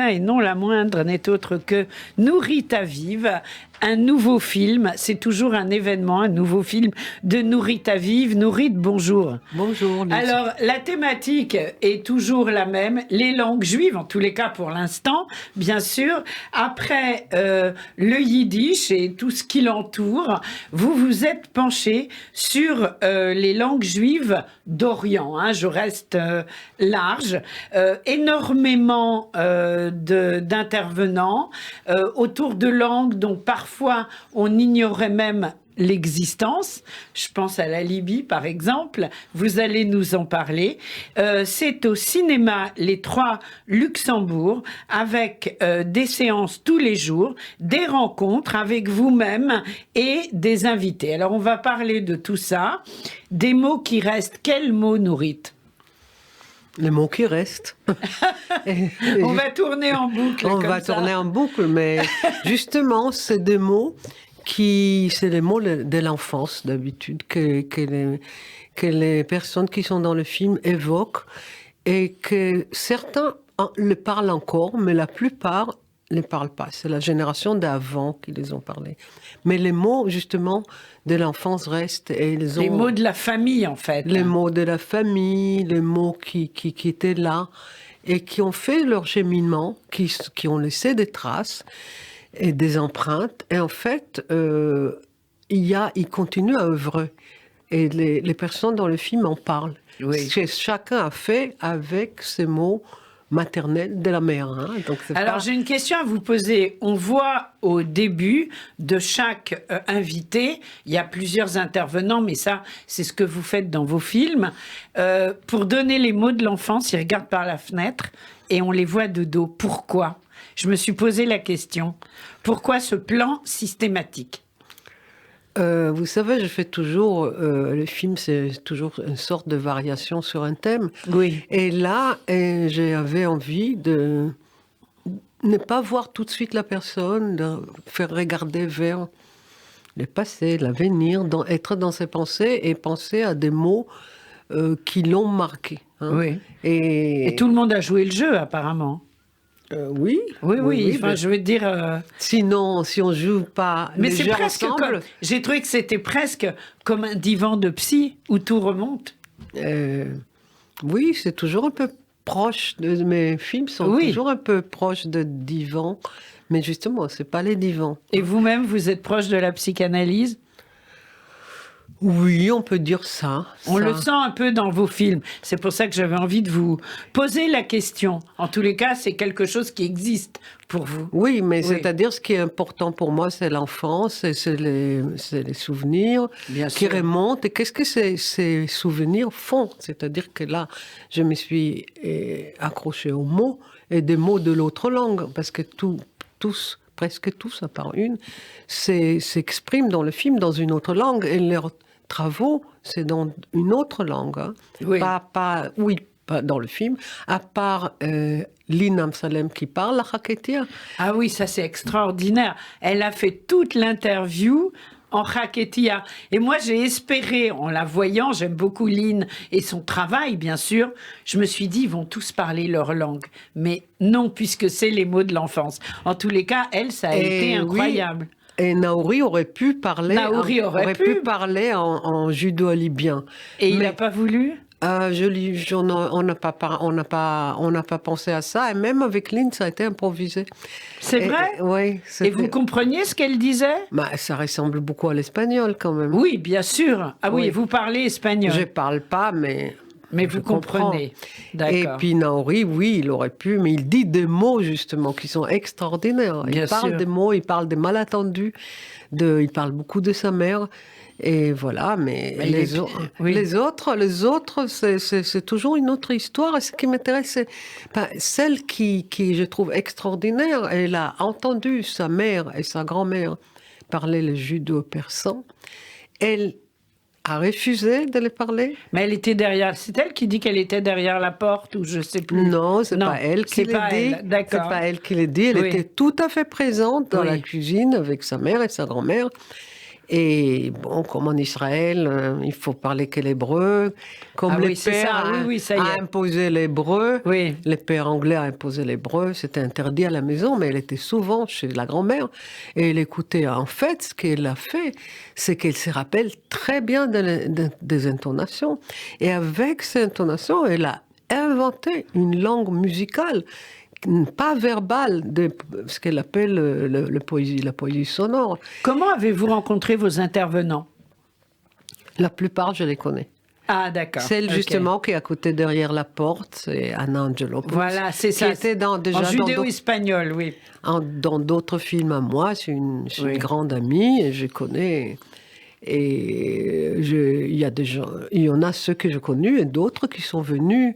Et non la moindre n'est autre que Nourrit Aviv, un nouveau film. C'est toujours un événement, un nouveau film de Nourrit Aviv. Nourrit, bonjour. Bonjour. Lise. Alors, la thématique est toujours la même, les langues juives, en tous les cas pour l'instant, bien sûr. Après le yiddish et tout ce qui l'entoure, vous vous êtes penché sur les langues juives d'Orient. Hein, je reste large. Énormément d'intervenants autour de langues dont parfois on ignorait même l'existence. Je pense à la Libye, par exemple. Vous allez nous en parler. C'est au cinéma Les Trois Luxembourg, avec des séances tous les jours, des rencontres avec vous-même et des invités. Alors, on va parler de tout ça. Des mots qui restent. Quels mots, Nourrit ? Les mots qui restent. On va tourner en boucle. Tourner en boucle, mais justement, c'est des mots c'est les mots de l'enfance d'habitude que les personnes qui sont dans le film évoquent et que certains le parlent encore, mais la plupart ne parlent pas. C'est la génération d'avant qui les ont parlé. Mais les mots, justement, de l'enfance restent. Et les mots de la famille, en fait. Les mots de la famille, les mots qui étaient là et qui ont fait leur cheminement, qui ont laissé des traces et des empreintes. Et en fait, ils continuent à œuvrer. Et les personnes dans le film en parlent. Oui. Chacun a fait avec ces mots maternels de la mère. Hein. Donc alors, j'ai une question à vous poser. On voit au début de chaque invité, il y a plusieurs intervenants, mais ça, c'est ce que vous faites dans vos films. Pour donner les mots de l'enfance, ils regardent par la fenêtre et on les voit de dos. Pourquoi ? Je me suis posé la question. Pourquoi ce plan systématique ? Vous savez, je fais toujours... le film, c'est toujours une sorte de variation sur un thème. Oui. Et là, j'avais envie de ne pas voir tout de suite la personne, de faire regarder vers le passé, l'avenir, être dans ses pensées et penser à des mots qui l'ont marqué. Hein. Oui. Et tout le monde a joué le jeu, apparemment. Oui. Enfin, je veux dire. Sinon, si on joue pas, mais les c'est jeux presque ensemble. comme. J'ai trouvé que c'était presque comme un divan de psy où tout remonte. Oui, c'est toujours un peu proche. Mes films sont toujours un peu proches de divans, mais justement, c'est pas les divans. Et vous-même, vous êtes proche de la psychanalyse ? Oui, on peut dire ça. On le sent un peu dans vos films. C'est pour ça que j'avais envie de vous poser la question. En tous les cas, c'est quelque chose qui existe pour vous. Oui, mais c'est-à-dire ce qui est important pour moi, c'est l'enfance, c'est les souvenirs qui remontent. Et qu'est-ce que ces souvenirs font ? C'est-à-dire que là, je me suis accrochée aux mots et des mots de l'autre langue, parce que presque tous, à part une, s'expriment dans le film dans une autre langue. Et leurs travaux, c'est dans une autre langue. Hein. Oui. Pas dans le film, à part Lynn Amsalem qui parle la Haketia. Ah oui, ça c'est extraordinaire. Elle a fait toute l'interview en Haketia. Et moi, j'ai espéré, en la voyant, j'aime beaucoup Lynn et son travail, bien sûr, je me suis dit, ils vont tous parler leur langue. Mais non, puisque c'est les mots de l'enfance. En tous les cas, elle, ça a été incroyable. Oui. Et Naouri aurait pu parler, en judo-libyen. Et il n'a pas voulu ? On n'a pas pensé à ça. Et même avec Lynn, ça a été improvisé. C'est vrai ? Oui. Et vous compreniez ce qu'elle disait ? Ça ressemble beaucoup à l'espagnol, quand même. Oui, bien sûr. Ah oui, vous parlez espagnol. Je ne parle pas, mais vous comprenez. D'accord. Et puis Naouri, oui, il aurait pu, mais il dit des mots, justement, qui sont extraordinaires. Il parle des mots, il parle des malentendus, il parle beaucoup de sa mère. Et voilà, mais les autres, c'est toujours une autre histoire. Et ce qui m'intéresse, c'est celle qui, je trouve extraordinaire. Elle a entendu sa mère et sa grand-mère parler le judo-persan. Elle a refusé de les parler. Mais elle était derrière. C'est elle qui dit qu'elle était derrière la porte ou je sais plus. Non, c'est pas elle qui l'a dit. D'accord. C'est pas elle qui l'a dit. Elle était tout à fait présente dans la cuisine avec sa mère et sa grand-mère. Et bon, comme en Israël, il faut parler que l'hébreu. Comme les pères a imposé l'hébreu, les pères anglais a imposé l'hébreu, c'était interdit à la maison, mais elle était souvent chez la grand-mère et elle écoutait. En fait, ce qu'elle a fait, c'est qu'elle se rappelle très bien des intonations. Et avec ces intonations, elle a inventé une langue musicale pas verbale, de ce qu'elle appelle la poésie sonore. Comment avez-vous rencontré vos intervenants? La plupart, je les connais. Ah, d'accord. Celle, justement, qui est à côté derrière la porte, c'est Anna Angelopoulos. Voilà, c'est ça. Qui était déjà en judéo-espagnol, oui. Dans d'autres films à moi. C'est une grande amie, et je connais. Et il y en a ceux que j'ai connus et d'autres qui sont venus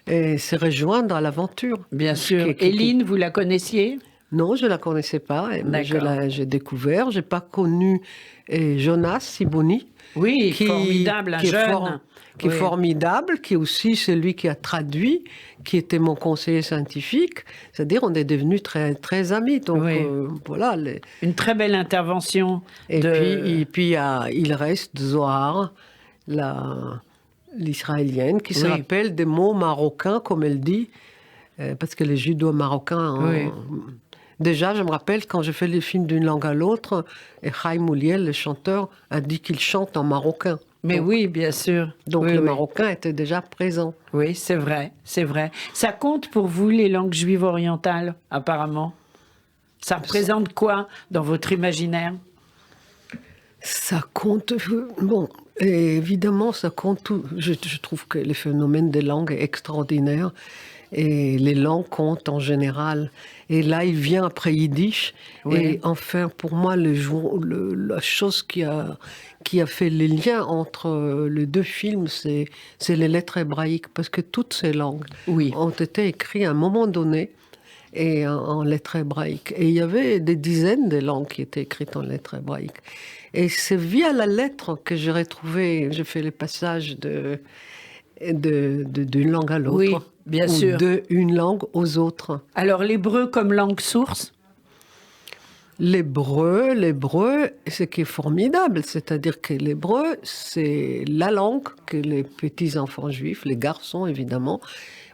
se rejoindre à l'aventure. Bien sûr. Éline, vous la connaissiez? Non, je ne la connaissais pas. Mais j'ai découvert. Je n'ai pas connu Jonas Siboni. Oui, formidable, un jeune. Qui est formidable, qui est aussi celui qui a traduit, qui était mon conseiller scientifique. C'est-à-dire, on est devenus très, très amis. Donc, voilà. Une très belle intervention. Et puis il reste Zohar, l'israélienne, qui se rappelle des mots marocains, comme elle dit, parce que les judo-marocains... Déjà, je me rappelle, quand je fais les films d'une langue à l'autre, et Chaim Ouliel, le chanteur, a dit qu'il chante en marocain. Mais donc, oui, bien sûr. Donc le marocain était déjà présent. Oui, c'est vrai, c'est vrai. Ça compte pour vous, les langues juives orientales, apparemment? Ça représente quoi dans votre imaginaire? Ça compte... Bon, évidemment, ça compte tout. Je trouve que le phénomène des langues est extraordinaire. Et les langues comptent en général. Et là, il vient après Yiddish. Et enfin, pour moi, la chose qui a fait les liens entre les deux films, c'est les lettres hébraïques. Parce que toutes ces langues ont été écrites à un moment donné et en lettres hébraïques. Et il y avait des dizaines de langues qui étaient écrites en lettres hébraïques. Et c'est via la lettre que j'ai retrouvé, j'ai fait les passages d'une langue à l'autre. Oui, bien sûr. D'une langue aux autres. Alors, l'hébreu comme langue source? L'hébreu, ce qui est formidable, c'est-à-dire que l'hébreu, c'est la langue que les petits-enfants juifs, les garçons évidemment,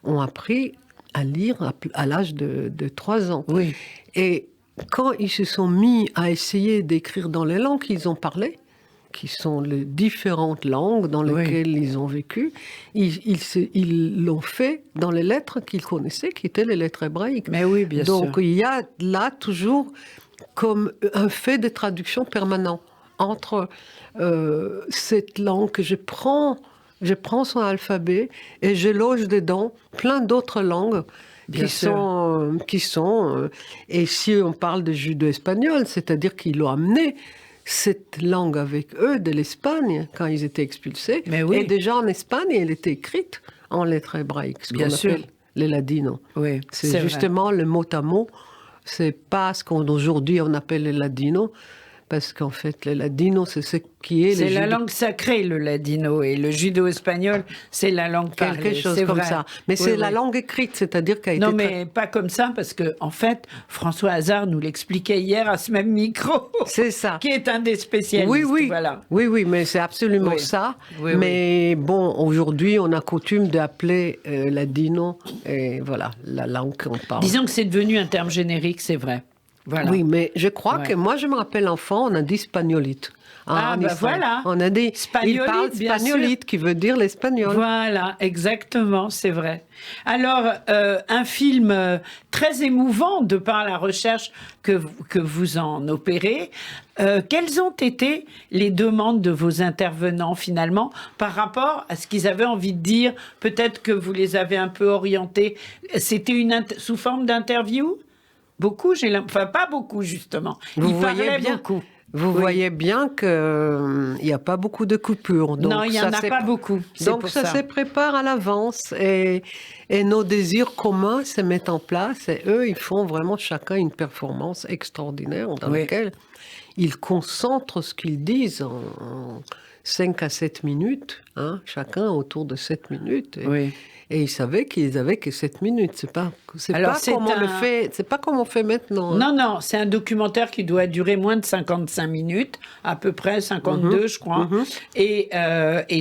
ont appris à lire à l'âge de 3 ans. Oui. Et quand ils se sont mis à essayer d'écrire dans les langues qu'ils ont parlé, qui sont les différentes langues dans lesquelles ils ont vécu, ils l'ont fait dans les lettres qu'ils connaissaient, qui étaient les lettres hébraïques. Mais oui, bien sûr. Donc il y a là toujours comme un fait de traduction permanent entre cette langue que je prends son alphabet et je loge dedans plein d'autres langues qui sont et si on parle de judo-espagnol, c'est-à-dire qu'ils l'ont amené cette langue avec eux de l'Espagne quand ils étaient expulsés. Mais oui. Et déjà en Espagne, elle était écrite en lettres hébraïques, ce qu'on appelle les ladinos. Oui, c'est justement vrai. Le mot à mot. C'est pas ce qu'aujourd'hui on appelle les ladinos, parce qu'en fait, le ladino, c'est ce qui est... C'est la langue sacrée, le ladino, et le judo-espagnol, c'est la langue parlée. Quelque chose comme ça. Mais c'est la langue écrite, c'est-à-dire qu'elle a été... Non, mais pas comme ça, parce que en fait, François Hazard nous l'expliquait hier à ce même micro. C'est ça. Qui est un des spécialistes. Oui, voilà. Oui, mais c'est absolument ça. Oui, mais bon, aujourd'hui, on a coutume d'appeler ladino, et voilà, la langue qu'on parle. Disons que c'est devenu un terme générique, c'est vrai. Voilà. Oui, mais je crois que moi, je me rappelle enfant, on a dit spagnolite. Voilà. On a dit spagnolite, qui veut dire l'espagnol. Voilà, exactement, c'est vrai. Alors, un film très émouvant de par la recherche que vous en opérez. Quelles ont été les demandes de vos intervenants finalement par rapport à ce qu'ils avaient envie de dire? Peut-être que vous les avez un peu orientés. C'était sous forme d'interview? Beaucoup, enfin pas beaucoup justement. Vous voyez bien, beaucoup. Vous voyez bien qu'il n'y a pas beaucoup de coupures. Donc non, il n'y en a pas beaucoup. Donc ça se prépare à l'avance et nos désirs communs se mettent en place et eux, ils font vraiment chacun une performance extraordinaire dans laquelle ils concentrent ce qu'ils disent. 5 à 7 minutes, hein, chacun autour de 7 minutes. Oui. Et ils savaient qu'ils avaient que 7 minutes. C'est pas comme on fait maintenant. Non, non, c'est un documentaire qui doit durer moins de 55 minutes, à peu près 52, je crois. Et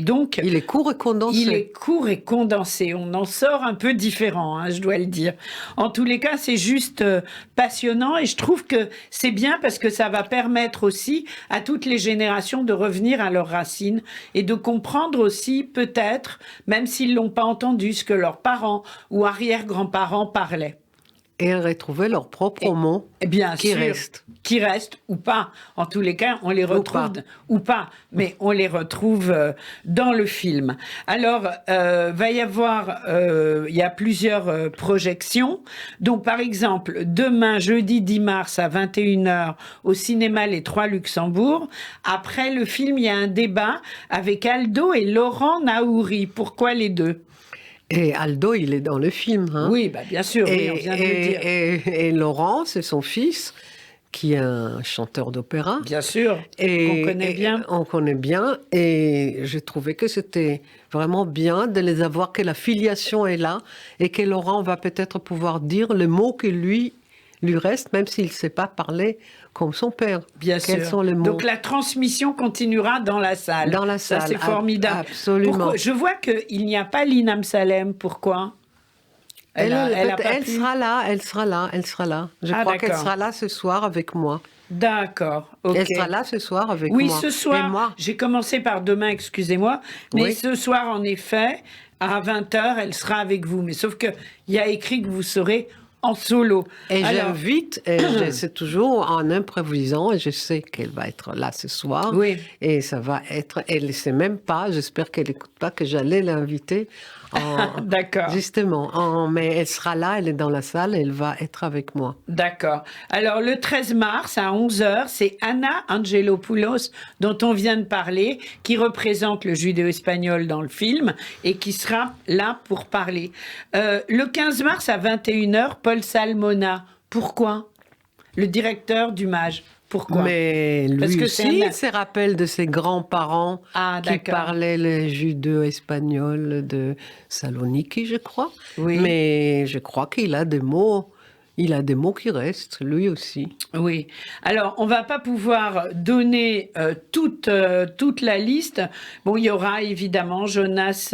donc... Il est court et condensé. Il est court et condensé. On en sort un peu différent, hein, je dois le dire. En tous les cas, c'est juste passionnant et je trouve que c'est bien parce que ça va permettre aussi à toutes les générations de revenir à leurs racines et de comprendre aussi, peut-être, même s'ils l'ont pas entendu, ce que leurs parents ou arrière-grands-parents parlaient. Et retrouver leurs propres mots qui restent ou pas. En tous les cas, on les retrouve mais on les retrouve dans le film. Alors, va y avoir, il y a plusieurs projections. Donc, par exemple, demain, jeudi 10 mars à 21h au cinéma Les Trois Luxembourg. Après le film, il y a un débat avec Aldo et Laurent Naouri. Pourquoi les deux ? Et Aldo, il est dans le film. Hein. Oui, bah bien sûr, oui, on vient de le dire. Et Laurent, c'est son fils, qui est un chanteur d'opéra. Bien sûr, qu'on connaît bien. On connaît bien, et j'ai trouvé que c'était vraiment bien de les avoir, que la filiation est là, et que Laurent va peut-être pouvoir dire le mot que lui reste, même s'il ne sait pas parler comme son père. Bien Quels sûr. sont les mots? Donc la transmission continuera dans la salle. Dans la salle. Ça, c'est formidable. Absolument. Je vois qu'il n'y a pas Linam Salem. Pourquoi? Elle sera là. Je crois qu'elle sera là ce soir avec moi. D'accord, ok. Elle sera là ce soir avec moi. Oui, ce soir, j'ai commencé par demain, excusez-moi, mais ce soir, en effet, à 20h, elle sera avec vous. Mais sauf qu'il y a écrit que vous serez en solo. Et j'invite, c'est toujours en improvisant, et je sais qu'elle va être là ce soir. Oui. Et ça va être, elle ne sait même pas, j'espère qu'elle n'écoute pas, que j'allais l'inviter. D'accord. Justement, mais elle sera là, elle est dans la salle, elle va être avec moi. D'accord. Alors, le 13 mars, à 11h, c'est Anna Angelopoulos, dont on vient de parler, qui représente le judéo-espagnol dans le film, et qui sera là pour parler. Le 15 mars, à 21h, Paul Salmona. Pourquoi? Le directeur du MAJ. Pourquoi? Mais lui aussi, il se rappelle de ses grands-parents qui parlaient le judéo-espagnol de Saloniki, je crois. Oui. Mais je crois qu'il a des mots. Il a des mots qui restent, lui aussi. Oui. Alors, on va pas pouvoir donner toute la liste. Bon, il y aura évidemment Jonas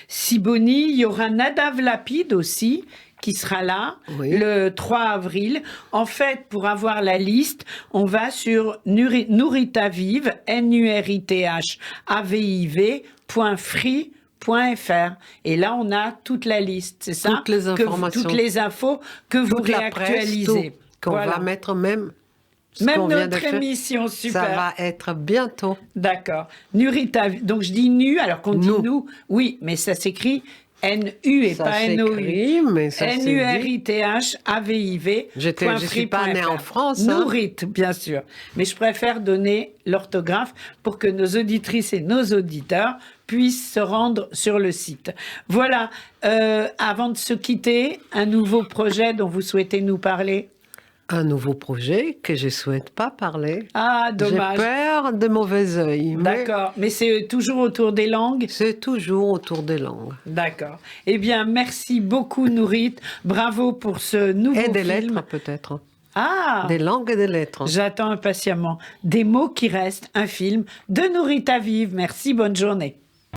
Siboni, il y aura Nadav Lapid aussi, qui sera là le 3 avril. En fait, pour avoir la liste, on va sur Nourrit Aviv, NURITHAVIV.free.fr. Et là, on a toute la liste, c'est ça? Toutes les informations. Toutes les infos que vous réactualisez. Qu'on va mettre même notre émission, super. Ça va être bientôt. D'accord. Nuritaviv. Donc, je dis nu, alors qu'on dit nous. Oui, mais ça s'écrit N-U et pas N-O-U. Mais ça N-U-R-I-T-H-A-V-I-V. Je ne suis pas née en France. Nourrit, bien sûr. Mais je préfère donner l'orthographe pour que nos auditrices et nos auditeurs puissent se rendre sur le site. Voilà. Avant de se quitter, un nouveau projet dont vous souhaitez nous parler? Un nouveau projet que je ne souhaite pas parler. Ah, dommage. J'ai peur de mauvais œil. D'accord, mais c'est toujours autour des langues? C'est toujours autour des langues. D'accord. Eh bien, merci beaucoup, Nourit. Bravo pour ce nouveau film. Et des lettres, peut-être. Ah! Des langues et des lettres. J'attends impatiemment. Des mots qui restent, un film de Nourit Aviv. Merci, bonne journée.